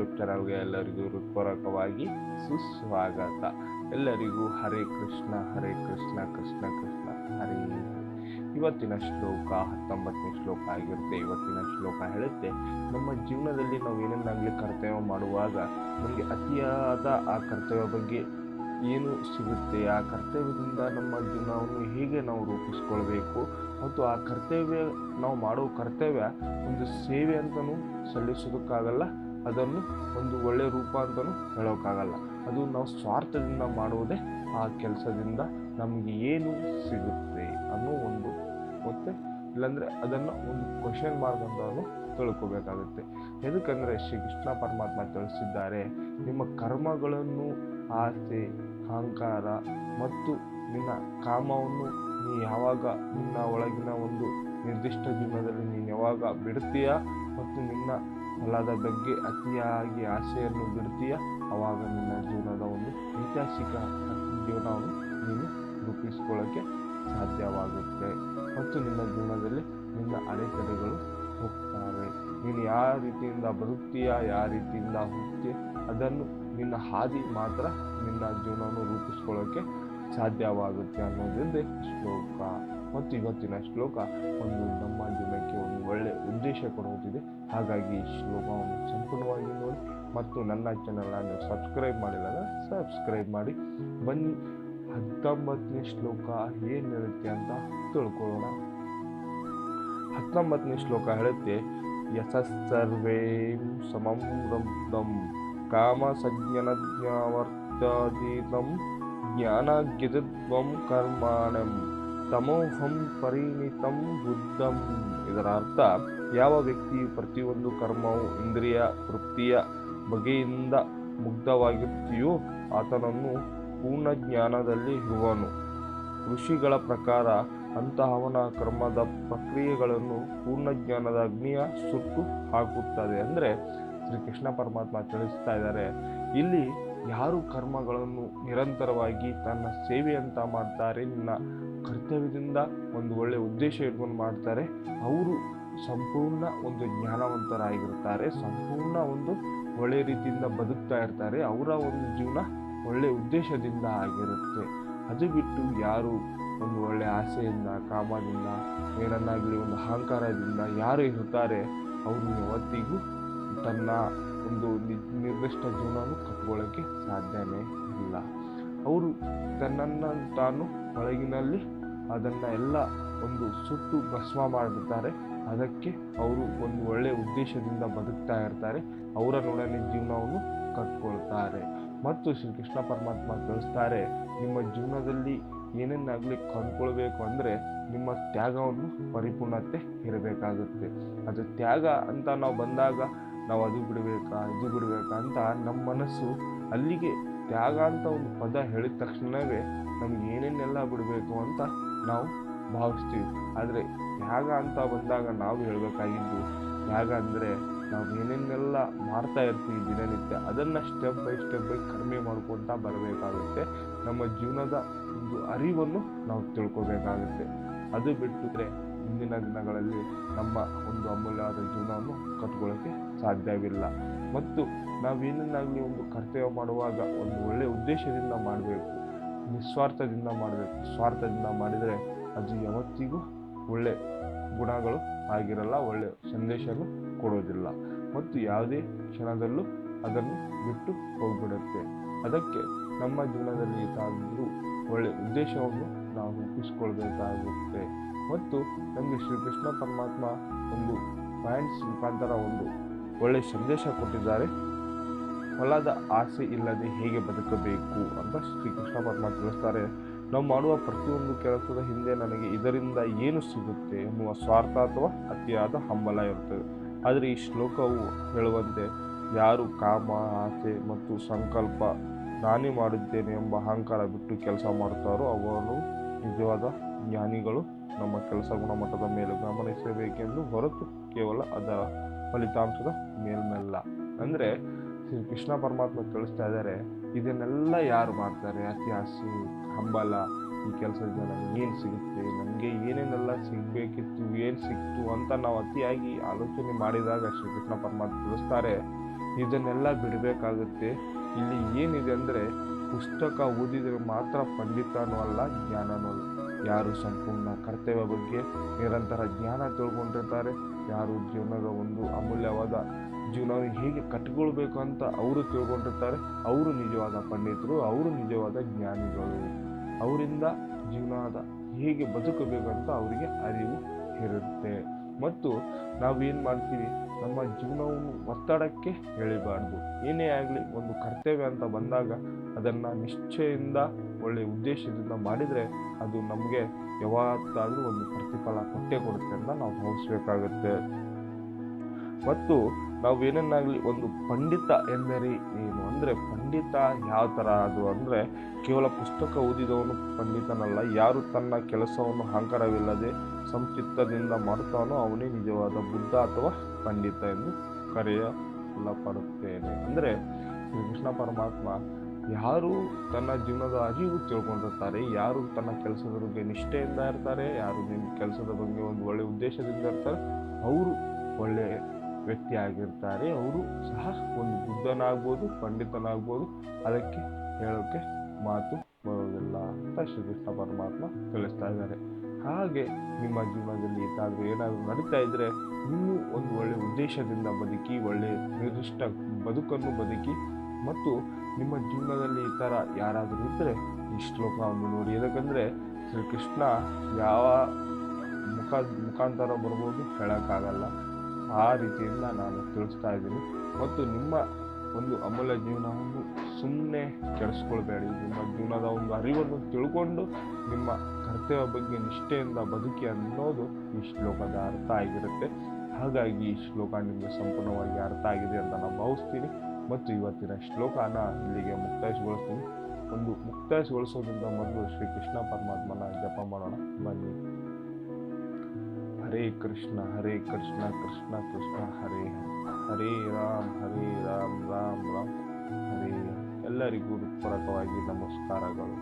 YouTube ಚಾನಲ್ಗೆ ಎಲ್ಲರಿಗೂ ಹೃತ್ಪೂರ್ವಕವಾಗಿ ಸುಸ್ವಾಗತ. ಎಲ್ಲರಿಗೂ ಹರೇ ಕೃಷ್ಣ ಕೃಷ್ಣ ಕೃಷ್ಣ ಹರೇ ಹರೇ. ಇವತ್ತಿನ ಶ್ಲೋಕ 19ನೇ ಶ್ಲೋಕ ಆಗಿರುತ್ತೆ. ಇವತ್ತಿನ ಶ್ಲೋಕ ಹೇಳುತ್ತೆ, ನಮ್ಮ ಜೀವನದಲ್ಲಿ ನಾವು ಏನೇನಾಗಲಿ ಕರ್ತವ್ಯ ಮಾಡುವಾಗ ನಮಗೆ ಅತಿಯಾದ ಆ ಕರ್ತವ್ಯ ಬಗ್ಗೆ ಏನು ಸಿಗುತ್ತೆ, ಆ ಕರ್ತವ್ಯದಿಂದ ನಮ್ಮ ಜೀವನವನ್ನು ಹೇಗೆ ನಾವು ರೂಪಿಸ್ಕೊಳ್ಬೇಕು, ಮತ್ತು ಆ ಕರ್ತವ್ಯ ನಾವು ಮಾಡೋ ಕರ್ತವ್ಯ ಒಂದು ಸೇವೆ ಅಂತಲೂ ಸಲ್ಲಿಸೋದಕ್ಕಾಗಲ್ಲ, ಅದನ್ನು ಒಂದು ಒಳ್ಳೆಯ ರೂಪ ಅಂತಲೂ ಹೇಳೋಕ್ಕಾಗಲ್ಲ. ಅದು ನಾವು ಸ್ವಾರ್ಥದಿಂದ ಮಾಡುವುದೇ ಆ ಕೆಲಸದಿಂದ ನಮಗೆ ಏನು ಸಿಗುತ್ತೆ ಅನ್ನೋ ಒಂದು ಮತ್ತೆ ಇಲ್ಲಾಂದರೆ ಅದನ್ನು ಒಂದು ಕ್ವಶನ್ ಮಾರ್ಕ್ ಅಂತಲೂ ತಿಳ್ಕೋಬೇಕಾಗುತ್ತೆ. ಎದಕ್ಕಂದರೆ ಶ್ರೀಕೃಷ್ಣ ಪರಮಾತ್ಮ ತಿಳಿಸಿದ್ದಾರೆ, ನಿಮ್ಮ ಕರ್ಮಗಳನ್ನು ಆಸೆ, ಅಹಂಕಾರ ಮತ್ತು ನಿನ್ನ ಕಾಮವನ್ನು ನೀ ಯಾವಾಗ ನಿನ್ನ ಒಳಗಿನ ಒಂದು ನಿರ್ದಿಷ್ಟ ಜೀವನದಲ್ಲಿ ನೀನು ಯಾವಾಗ ಬಿಡ್ತೀಯ ಮತ್ತು ನಿನ್ನ ಫಲದ ಬಗ್ಗೆ ಅತಿಯಾಗಿ ಆಸೆಯನ್ನು ಬಿಡ್ತೀಯ, ಆವಾಗ ನಿನ್ನ ಜೀವನದ ಒಂದು ಐತಿಹಾಸಿಕ ಜೀವನವನ್ನು ನೀನು ರೂಪಿಸ್ಕೊಳ್ಳೋಕ್ಕೆ ಸಾಧ್ಯವಾಗುತ್ತೆ ಮತ್ತು ನಿನ್ನ ಜೀವನದಲ್ಲಿ ನಿನ್ನ ಅಡೆತಡೆಗಳು ಹೋಗ್ತವೆ. ನೀನು ಯಾವ ರೀತಿಯಿಂದ ಬರುತ್ತೀಯ, ಯಾವ ರೀತಿಯಿಂದ ಹೋಗ್ತೀಯ, ಅದನ್ನು ನಿನ್ನ ಹಾದಿ ಮಾತ್ರ ನಿನ್ನ ಜೀವನವನ್ನು ರೂಪಿಸ್ಕೊಳ್ಳೋಕ್ಕೆ ಸಾಧ್ಯವಾಗುತ್ತೆ ಅನ್ನೋದ್ರಿಂದ ಶ್ಲೋಕ. ಮತ್ತು ಇವತ್ತಿನ ಶ್ಲೋಕ ಒಂದು ನಮ್ಮ ಜೀವನಕ್ಕೆ ಒಂದು ಒಳ್ಳೆಯ ಉದ್ದೇಶ ಕೊಡುವುದಿದೆ. ಹಾಗಾಗಿ ಈ ಶ್ಲೋಕವನ್ನು ಸಂಪೂರ್ಣವಾಗಿ ನೋಡಿ ಮತ್ತು ನನ್ನ ಚಾನಲನ್ನು ಸಬ್ಸ್ಕ್ರೈಬ್ ಮಾಡಿದಾಗ ಸಬ್ಸ್ಕ್ರೈಬ್ ಮಾಡಿ. ಬನ್ನಿ 19ನೇ ಶ್ಲೋಕ ಏನು ಹೇಳುತ್ತೆ ಅಂತ ತಿಳ್ಕೊಳ್ಳೋಣ. 19ನೇ ಶ್ಲೋಕ ಹೇಳುತ್ತೆ, ಯಶಸ್ಸರ್ವೇ ಸಮಂ ರಬ್ಧಂ ಕಾಮ ಸಜ್ಞನಜ್ಞಾವರ್ತಾತೀತಂ ಜ್ಞಾನಜ್ಞತ್ವಂ ಕರ್ಮಾಣಂ ತಮೋಹಂ ಪರಿಣಿತಂ ಬುದ್ಧಂ. ಇದರ ಅರ್ಥ, ಯಾವ ವ್ಯಕ್ತಿಯು ಪ್ರತಿಯೊಂದು ಕರ್ಮವು ಇಂದ್ರಿಯ ತೃಪ್ತಿಯ ಬಗೆಯಿಂದ ಮುಗ್ಧವಾಗಿರ್ತೀಯೋ ಆತನನ್ನು ಪೂರ್ಣ ಜ್ಞಾನದಲ್ಲಿ ಇರುವನು. ಋಷಿಗಳ ಪ್ರಕಾರ ಅಂತಹವನ ಕರ್ಮದ ಪ್ರಕ್ರಿಯೆಗಳನ್ನು ಪೂರ್ಣ ಜ್ಞಾನದ ಅಗ್ನಿಯ ಸುಟ್ಟು ಹಾಕುತ್ತದೆ. ಅಂದರೆ ಶ್ರೀಕೃಷ್ಣ ಪರಮಾತ್ಮ ತಿಳಿಸ್ತಾ ಇದ್ದಾರೆ, ಇಲ್ಲಿ ಯಾರು ಕರ್ಮಗಳನ್ನು ನಿರಂತರವಾಗಿ ತನ್ನ ಸೇವೆ ಅಂತ ಮಾಡ್ತಾರೆ, ನಿನ್ನ ಕರ್ತವ್ಯದಿಂದ ಒಂದು ಒಳ್ಳೆಯ ಉದ್ದೇಶ ಇಟ್ಕೊಂಡು ಮಾಡ್ತಾರೆ, ಅವರು ಸಂಪೂರ್ಣ ಒಂದು ಜ್ಞಾನವಂತರಾಗಿರ್ತಾರೆ, ಸಂಪೂರ್ಣ ಒಂದು ಒಳ್ಳೆಯ ರೀತಿಯಿಂದ ಬದುಕ್ತಾ ಇರ್ತಾರೆ. ಅವರ ಒಂದು ಜೀವನ ಒಳ್ಳೆಯ ಉದ್ದೇಶದಿಂದ ಆಗಿರುತ್ತೆ. ಅದು ಬಿಟ್ಟು ಯಾರು ಒಂದು ಒಳ್ಳೆಯ ಆಸೆಯಿಂದ, ಕಾಮದಿಂದ, ಏನನ್ನಾಗಲಿ ಒಂದು ಅಹಂಕಾರದಿಂದ ಯಾರು ಇರ್ತಾರೆ, ಅವರು ಯಾವತ್ತಿಗೂ ತನ್ನ ಒಂದು ನಿರ್ದಿಷ್ಟ ಜೀವನವನ್ನು ಕಟ್ಕೊಳ್ಳೋಕ್ಕೆ ಸಾಧ್ಯನೇ ಇಲ್ಲ. ಅವರು ತನ್ನನ್ನು ತಾನು ಒಳಗಿನಲ್ಲಿ ಅದನ್ನು ಎಲ್ಲ ಒಂದು ಸುಟ್ಟು ಭಸ್ಮ ಮಾಡಿಬಿಡ್ತಾರೆ. ಅದಕ್ಕೆ ಅವರು ಒಂದು ಒಳ್ಳೆಯ ಉದ್ದೇಶದಿಂದ ಬದುಕ್ತಾ ಇರ್ತಾರೆ, ಅವರನ್ನೊಡನೆ ಜೀವನವನ್ನು ಕಟ್ಕೊಳ್ತಾರೆ. ಮತ್ತು ಶ್ರೀಕೃಷ್ಣ ಪರಮಾತ್ಮ ತಿಳಿಸ್ತಾರೆ, ನಿಮ್ಮ ಜೀವನದಲ್ಲಿ ಏನೇನಾಗಲಿ ಕೊಂಡ್ಕೊಳ್ಬೇಕು ಅಂದರೆ ನಿಮ್ಮ ತ್ಯಾಗವನ್ನು ಪರಿಪೂರ್ಣತೆ ಇರಬೇಕಾಗುತ್ತೆ. ಅದು ತ್ಯಾಗ ಅಂತ ನಾವು ಬಂದಾಗ ನಾವು ಅದು ಬಿಡಬೇಕಾ ಇದು ಬಿಡಬೇಕಾ ಅಂತ ನಮ್ಮ ಮನಸ್ಸು ಅಲ್ಲಿಗೆ ತ್ಯಾಗ ಅಂತ ಒಂದು ಪದ ಹೇಳಿದ ತಕ್ಷಣವೇ ನಮ್ಗೆ ಏನೇನೆಲ್ಲ ಬಿಡಬೇಕು ಅಂತ ನಾವು ಭಾವಿಸ್ತೀವಿ. ಆದರೆ ತ್ಯಾಗ ಅಂತ ಬಂದಾಗ ನಾವು ಹೇಳಬೇಕಾಗಿದ್ದು, ತ್ಯಾಗ ಅಂದರೆ ನಾವು ಏನೇನೆಲ್ಲ ಮಾಡ್ತಾ ಇರ್ತೀವಿ ದಿನನಿತ್ಯ, ಅದನ್ನು ಸ್ಟೆಪ್ ಬೈ ಕಡಿಮೆ ಮಾಡ್ಕೊತಾ ಬರಬೇಕಾಗುತ್ತೆ. ನಮ್ಮ ಜೀವನದ ಒಂದು ಅರಿವನ್ನು ನಾವು ತಿಳ್ಕೊಬೇಕಾಗುತ್ತೆ. ಅದು ಬಿಟ್ಟಿದ್ರೆ ಮುಂದಿನ ದಿನಗಳಲ್ಲಿ ನಮ್ಮ ಒಂದು ಅಮೂಲ್ಯವಾದ ಜೀವನವನ್ನು ಕಟ್ಕೊಳ್ಳೋಕ್ಕೆ ಸಾಧ್ಯವಿಲ್ಲ. ಮತ್ತು ನಾವೇನೇನಾಗಲಿ ಒಂದು ಕರ್ತವ್ಯ ಮಾಡುವಾಗ ಒಂದು ಒಳ್ಳೆಯ ಉದ್ದೇಶದಿಂದ ಮಾಡಬೇಕು, ನಿಸ್ವಾರ್ಥದಿಂದ ಮಾಡಬೇಕು. ಸ್ವಾರ್ಥದಿಂದ ಮಾಡಿದರೆ ಅದು ಯಾವತ್ತಿಗೂ ಒಳ್ಳೆ ಗುಣಗಳು ಆಗಿರಲ್ಲ, ಒಳ್ಳೆಯ ಸಂದೇಶನೂ ಕೊಡೋದಿಲ್ಲ ಮತ್ತು ಯಾವುದೇ ಕ್ಷಣದಲ್ಲೂ ಅದನ್ನು ಬಿಟ್ಟು ಹೋಗ್ಬಿಡುತ್ತೆ. ಅದಕ್ಕೆ ನಮ್ಮ ಜೀವನದಲ್ಲಿ ಏನಾದರೂ ಒಳ್ಳೆಯ ಉದ್ದೇಶವನ್ನು ನಾವು ರೂಪಿಸ್ಕೊಳ್ಬೇಕಾಗುತ್ತೆ. ಮತ್ತು ನಮಗೆ ಶ್ರೀಕೃಷ್ಣ ಪರಮಾತ್ಮ ಒಂದು ಪಾಯಿಂಟ್ಸ್ ಮುಖಾಂತರ ಒಂದು ಒಳ್ಳೆಯ ಸಂದೇಶ ಕೊಟ್ಟಿದ್ದಾರೆ. ಫಲದ ಆಸೆ ಇಲ್ಲದೆ ಹೇಗೆ ಬದುಕಬೇಕು ಅಂತ ಶ್ರೀಕೃಷ್ಣ ಪರಮಾತ್ಮ ತಿಳಿಸ್ತಾರೆ. ನಾವು ಮಾಡುವ ಪ್ರತಿಯೊಂದು ಕೆಲಸದ ಹಿಂದೆ ನನಗೆ ಇದರಿಂದ ಏನು ಸಿಗುತ್ತೆ ಎನ್ನುವ ಸ್ವಾರ್ಥ ಅಥವಾ ಅತಿಯಾದ ಹಂಬಲ ಇರುತ್ತದೆ. ಆದರೆ ಈ ಶ್ಲೋಕವು ಹೇಳುವಂತೆ, ಯಾರು ಕಾಮ, ಆಸೆ ಮತ್ತು ಸಂಕಲ್ಪ ನಾನೇ ಮಾಡಿದ್ದೇನೆ ಎಂಬ ಅಹಂಕಾರ ಬಿಟ್ಟು ಕೆಲಸ ಮಾಡುತ್ತಾರೋ ಅವರು ನಿಜವಾದ ಜ್ಞಾನಿಗಳು. ನಮ್ಮ ಕೆಲಸ ಗುಣಮಟ್ಟದ ಮೇಲೆ ಗಮನಿಸಬೇಕೆಂದು ಹೊರತು ಕೇವಲ ಅದರ ಫಲಿತಾಂಶದ ಮೇಲ್ಮೆಲ್ಲ. ಅಂದರೆ ಶ್ರೀ ಕೃಷ್ಣ ಪರಮಾತ್ಮ ತಿಳಿಸ್ತಾ ಇದ್ದಾರೆ, ಇದನ್ನೆಲ್ಲ ಯಾರು ಮಾಡ್ತಾರೆ, ಅತಿ ಆಸೆ, ಹಂಬಲ, ಈ ಕೆಲಸದಿಂದ ನನಗೆ ಏನು ಸಿಗುತ್ತೆ, ನನಗೆ ಏನೇನೆಲ್ಲ ಸಿಗಬೇಕಿತ್ತು, ಏನು ಸಿಕ್ತು ಅಂತ ನಾವು ಅತಿಯಾಗಿ ಆಲೋಚನೆ ಮಾಡಿದಾಗ ಶ್ರೀಕೃಷ್ಣ ಪರಮಾತ್ಮ ತಿಳಿಸ್ತಾರೆ, ಇದನ್ನೆಲ್ಲ ಬಿಡಬೇಕಾಗುತ್ತೆ. ಇಲ್ಲಿ ಏನಿದೆ ಅಂದರೆ ಪುಸ್ತಕ ಓದಿದರೆ ಮಾತ್ರ ಪಂಡಿತನೂ ಅಲ್ಲ, ಜ್ಞಾನನೂ ಅಲ್ಲ. ಯಾರು ಸಂಪೂರ್ಣ ಕರ್ತವ್ಯ ಬಗ್ಗೆ ನಿರಂತರ ಜ್ಞಾನ ತಿಳ್ಕೊಂಡಿರ್ತಾರೆ, ಯಾರು ಜೀವನದ ಒಂದು ಅಮೂಲ್ಯವಾದ ಜೀವನವನ್ನು ಹೇಗೆ ಕಟ್ಟಿಕೊಳ್ಬೇಕು ಅಂತ ಅವರು ತಿಳ್ಕೊಂಡಿರ್ತಾರೆ, ಅವರು ನಿಜವಾದ ಪಂಡಿತರು, ಅವರು ನಿಜವಾದ ಜ್ಞಾನಿಗಳು. ಅವರಿಂದ ಜೀವನದ ಹೇಗೆ ಬದುಕಬೇಕಂತ ಅವರಿಗೆ ಅರಿವು ಇರುತ್ತೆ. ಮತ್ತು ನಾವೇನು ಮಾಡ್ತೀವಿ, ನಮ್ಮ ಜೀವನವನ್ನು ಒತ್ತಡಕ್ಕೆ ಎಳಿಬಾರ್ದು. ಏನೇ ಆಗಲಿ ಒಂದು ಕರ್ತವ್ಯ ಅಂತ ಬಂದಾಗ ಅದನ್ನು ನಿಶ್ಚಯದಿಂದ ಒಳ್ಳೆಯ ಉದ್ದೇಶದಿಂದ ಮಾಡಿದರೆ ಅದು ನಮಗೆ ಯಾವತ್ತಾದರೂ ಒಂದು ಪ್ರತಿಫಲ ಕೊಟ್ಟೇ ಕೊಡುತ್ತೆ ಅಂತ ನಾವು ಭಾವಿಸ್ಬೇಕಾಗುತ್ತೆ. ಮತ್ತು ನಾವು ಏನನ್ನಾಗಲಿ ಒಂದು ಪಂಡಿತ ಎಂದರೆ ಏನು ಅಂದರೆ, ಪಂಡಿತ ಯಾವ ಥರ ಅದು ಅಂದರೆ ಕೇವಲ ಪುಸ್ತಕ ಓದಿದವನು ಪಂಡಿತನಲ್ಲ. ಯಾರು ತನ್ನ ಕೆಲಸವನ್ನು ಅಹಂಕಾರವಿಲ್ಲದೆ ಸಂಚಿತ್ತದಿಂದ ಮಾಡುತ್ತಾನೋ ಅವನೇ ನಿಜವಾದ ಬುದ್ಧ ಅಥವಾ ಪಂಡಿತ ಎಂದು ಕರೆಯಲ್ಪಡುತ್ತೇನೆ. ಅಂದರೆ ಶ್ರೀಕೃಷ್ಣ ಪರಮಾತ್ಮ ಯಾರು ತನ್ನ ಜೀವನದ ಅರಿವು ತಿಳ್ಕೊಂಡಿರ್ತಾರೆ, ಯಾರು ತನ್ನ ಕೆಲಸದ ಬಗ್ಗೆ ನಿಷ್ಠೆಯಿಂದ ಇರ್ತಾರೆ, ಯಾರು ನಿಮ್ಮ ಕೆಲಸದ ಬಗ್ಗೆ ಒಂದು ಒಳ್ಳೆಯ ಉದ್ದೇಶದಿಂದ ಇರ್ತಾರೆ, ಅವರು ಒಳ್ಳೆಯ ವ್ಯಕ್ತಿ ಆಗಿರ್ತಾರೆ. ಅವರು ಸಹ ಒಂದು ಬುದ್ಧನಾಗ್ಬೋದು, ಪಂಡಿತನಾಗ್ಬೋದು. ಅದಕ್ಕೆ ಹೇಳೋಕ್ಕೆ ಮಾತು ಬರೋದಿಲ್ಲ ಅಂತ ಶ್ರೀಕೃಷ್ಣ ಪರಮಾತ್ಮ ತಿಳಿಸ್ತಾ ಇದ್ದಾರೆ. ಹಾಗೆ ನಿಮ್ಮ ಜೀವನದಲ್ಲಿ ಏನಾದರೂ ನಡೀತಾ ಇದ್ದರೆ ನೀವು ಒಂದು ಒಳ್ಳೆಯ ಉದ್ದೇಶದಿಂದ ಬದುಕಿ, ಒಳ್ಳೆಯ ನಿರ್ದಿಷ್ಟ ಬದುಕನ್ನು ಬದುಕಿ. ಮತ್ತು ನಿಮ್ಮ ಜೀವನದಲ್ಲಿ ಈ ಥರ ಯಾರಾದರೂ ಇದ್ದರೆ ಈ ಶ್ಲೋಕವನ್ನು ನೋಡಿ. ಯಾಕಂದರೆ ಶ್ರೀಕೃಷ್ಣ ಯಾವ ಮುಖಾಂತರ ಬರ್ಬೋದು ಹೇಳೋಕ್ಕಾಗಲ್ಲ. ಆ ರೀತಿಯಿಂದ ನಾನು ತಿಳಿಸ್ತಾ ಇದ್ದೀನಿ. ಮತ್ತು ನಿಮ್ಮ ಒಂದು ಅಮೂಲ್ಯ ಜೀವನವನ್ನು ಸುಮ್ಮನೆ ಕೆಡಿಸ್ಕೊಳ್ಬೇಡಿ. ನಿಮ್ಮ ಜೀವನದ ಒಂದು ಅರಿವನ್ನು ತಿಳ್ಕೊಂಡು ನಿಮ್ಮ ಕರ್ತವ್ಯ ಬಗ್ಗೆ ನಿಷ್ಠೆಯಿಂದ ಬದುಕಿ ಅನ್ನೋದು ಈ ಶ್ಲೋಕದ ಅರ್ಥ ಆಗಿರುತ್ತೆ. ಹಾಗಾಗಿ ಈ ಶ್ಲೋಕ ನಿಮಗೆ ಸಂಪೂರ್ಣವಾಗಿ ಅರ್ಥ ಆಗಿದೆ ಅಂತ ನಾನು ಭಾವಿಸ್ತೀನಿ. ಮತ್ತು ಇವತ್ತಿನ ಶ್ಲೋಕನ ಇಲ್ಲಿಗೆ ಮುಕ್ತಾಯಗೊಳಿಸ್ತೀನಿ. ಒಂದು ಮುಕ್ತಾಯಗೊಳಿಸೋದ್ರಿಂದ ಮೊದಲು ಶ್ರೀಕೃಷ್ಣ ಪರಮಾತ್ಮನ ಜಪ ಮಾಡೋಣ ಬನ್ನಿ. ಹರೇ ಕೃಷ್ಣ ಕೃಷ್ಣ ಕೃಷ್ಣ ಹರೇ ಹರೇ ರಾಮ್ ರಾಮ್ ರಾಮ್ ಹರೇ. ಎಲ್ಲರಿಗೂ ಹೃತ್ಪೂರ್ವಕವಾಗಿ ನಮಸ್ಕಾರಗಳು.